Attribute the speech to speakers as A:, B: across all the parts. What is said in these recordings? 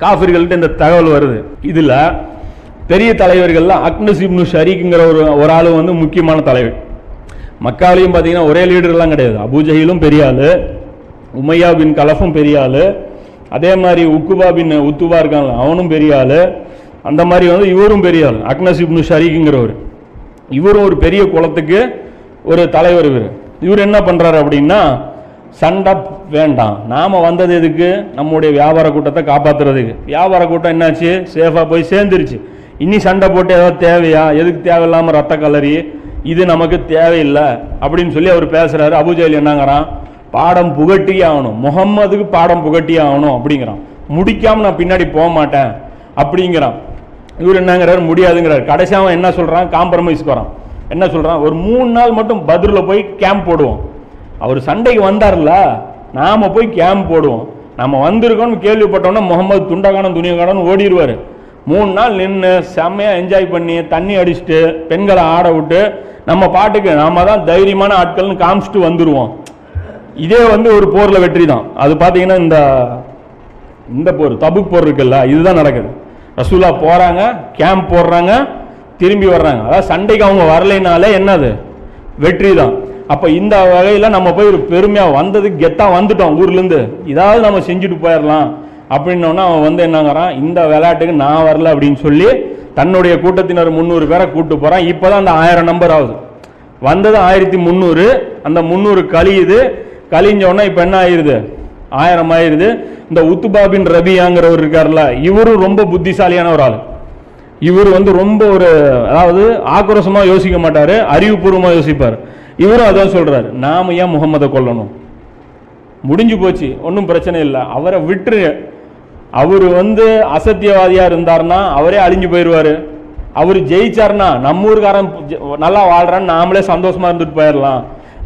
A: காஃபிர்கள்ட்ட இந்த தகவல் வருது. இதில் பெரிய தலைவர்கள்லாம் அக்னஸ் இப்னு ஷரீக்குங்கிற ஒரு ஆள் வந்து முக்கியமான தலைவர். மக்காலையும் பார்த்தீங்கன்னா ஒரே லீடர்லாம் கிடையாது. அபூஜஹிலும் பெரிய ஆள், உமையா பின் கலஃபும் பெரிய ஆள், அதே மாதிரி உக்குபா பின் உத்துபா இருக்காங்க அவனும் பெரிய ஆள். அந்த மாதிரி வந்து இவரும் பெரிய ஆள், அக்னஸ் இப்னு ஷரீக்குங்கிறவர். இவரும் ஒரு பெரிய குலத்துக்கு ஒரு தலைவர். இவர் என்ன பண்ணுறாரு அப்படின்னா, சண்டை வேண்டாம், நாம் வந்தது எதுக்கு, நம்முடைய வியாபார கூட்டத்தை காப்பாற்றுறதுக்கு. வியாபார கூட்டம் என்னாச்சு, சேஃபாக போய் சேர்ந்துருச்சு. இனி சண்டை போட்டு ஏதாவது தேவையா, எதுக்கு தேவையில்லாமல் ரத்த கலரி, இது நமக்கு தேவையில்லை அப்படின்னு சொல்லி அவர் பேசுகிறாரு. அபூஜஹல் என்னங்கிறான், பாடம் புகட்டியே ஆகணும், முகம்மதுக்கு பாடம் புகட்டியே ஆகணும் அப்படிங்கிறான். முடிக்காமல் நான் பின்னாடி போக மாட்டேன் அப்படிங்கிறான். இவர் என்னங்கிறார், முடியாதுங்கிறார். கடைசியாக அவன் என்ன சொல்கிறான், காம்ப்ரமைஸ்க்கு வரான். என்ன சொல்கிறான், ஒரு 3 நாள் மட்டும் பத்ரில் போய் கேம்ப் போடுவோம். அவர் சண்டைக்கு வந்தார்ல, நாம் போய் கேம்ப் போடுவோம். நம்ம வந்திருக்கோம்னு கேள்விப்பட்டோன்னா முகமது துண்டகானம் துணியகானம் ஓடிடுவார். 3 நாள் நின்று செம்மையாக என்ஜாய் பண்ணி தண்ணி அடிச்சுட்டு பெண்களை ஆட விட்டு நம்ம பாட்டுக்கு நாம தான் தைரியமான ஆட்கள்னு காமிச்சிட்டு வந்துடுவோம். இதே வந்து ஒரு போரில் வெற்றி தான். அது பார்த்தீங்கன்னா இந்த போர், தபுக் போர் இருக்குல்ல, இதுதான் நடக்குது. ரசூலா போகிறாங்க, கேம்ப் போடுறாங்க, திரும்பி வர்றாங்க. அதாவது சண்டைக்கு அவங்க வரலைனாலே என்னது, வெற்றி தான். அப்போ இந்த வகையில் நம்ம போய் ஒரு பெருமையாக வந்தது, கெத்தாக வந்துட்டோம் ஊர்லேருந்து, இதாவது நம்ம செஞ்சுட்டு போயிடலாம் அப்படின்னோன்னா அவன் வந்து என்னங்கிறான், இந்த விளையாட்டுக்கு நான் வரல அப்படின்னு சொல்லி தன்னுடைய கூட்டத்தினர் 300 பேரை கூப்பிட்டு போகிறான். இப்போ தான் அந்த 1000 நம்பர் ஆகுது. வந்தது 1300, அந்த 300 கழிஞ்சோன்னா இப்போ என்ன ஆயிடுது, 1000 ஆயிடுது. இந்த உத்துபா பின் ரபியாங்கிறவர் இருக்கார்ல, இவரும் ரொம்ப புத்திசாலியான ஒரு ஆள். இவர் வந்து ரொம்ப ஒரு, அதாவது ஆக்ரோஷமாக யோசிக்க மாட்டார், அறிவுபூர்வமாக யோசிப்பார். இவரும் அதான் சொல்றாரு, நாம ஏன் முகம்மதை கொல்லணும், முடிஞ்சு போச்சு, ஒன்றும் பிரச்சனை இல்லை, அவரை விட்டுரு. அவர் வந்து அசத்தியவாதியா இருந்தார்னா அவரே அழிஞ்சு போயிடுவாரு. அவர் ஜெயிச்சார்னா நம்ம ஊருக்காரன் நல்லா வாழ்றான்னு நாமளே சந்தோஷமா இருந்துட்டு போயிடலாம்.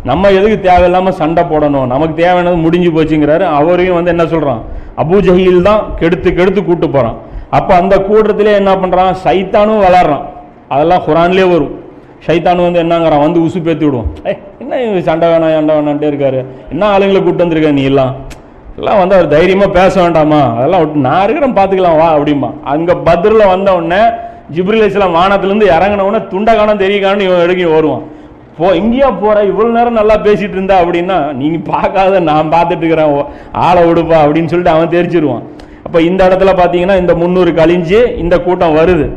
A: நம்ம எதுக்கு தேவையில்லாம சண்டை போடணும், நமக்கு தேவையானது முடிஞ்சு போச்சுங்கிறாரு. அவரையும் வந்து என்ன சொல்றான், அபூஜஹில் தான் கெடுத்து கூட்டு போறான். அப்ப அந்த கூட்டத்திலே என்ன பண்றான், சைத்தானும் விளாடுறான். அதெல்லாம் குரான்லேயே வரும். சைத்தானு வந்து என்னங்கிறான், வந்து உசு பேத்தி விடுவோம். என்ன சண்டை வேணான்ட்டே இருக்காரு, என்ன ஆளுங்களை கூப்பிட்டு வந்திருக்க நீ எல்லாம் வந்து அவர் தைரியமா பேச வேண்டாமா, அதெல்லாம் விட்டு நான் இருக்கிறேன் பார்த்துக்கலாம் வா அப்படிமா. அங்க பத்ரில் வந்த உடனே ஜிப்ரீல் அலைஹிஸ்ஸலாம் வானத்திலிருந்து இறங்கின உடனே துண்டகானம் தெரியக்கானு இவன் எடுக்கி வருவான். எங்கேயா போற, இவ்வளவு நேரம் நல்லா பேசிட்டு இருந்தா அப்படின்னா, நீங்க பார்க்காத நான் பார்த்துட்டு இருக்கிறேன், ஆளை விடுப்பா அப்படின்னு சொல்லிட்டு அவன் தெரிச்சிருவான். அப்ப இந்த இடத்துல பாத்தீங்கன்னா இந்த 300 கழிஞ்சு இந்த கூட்டம் வருது.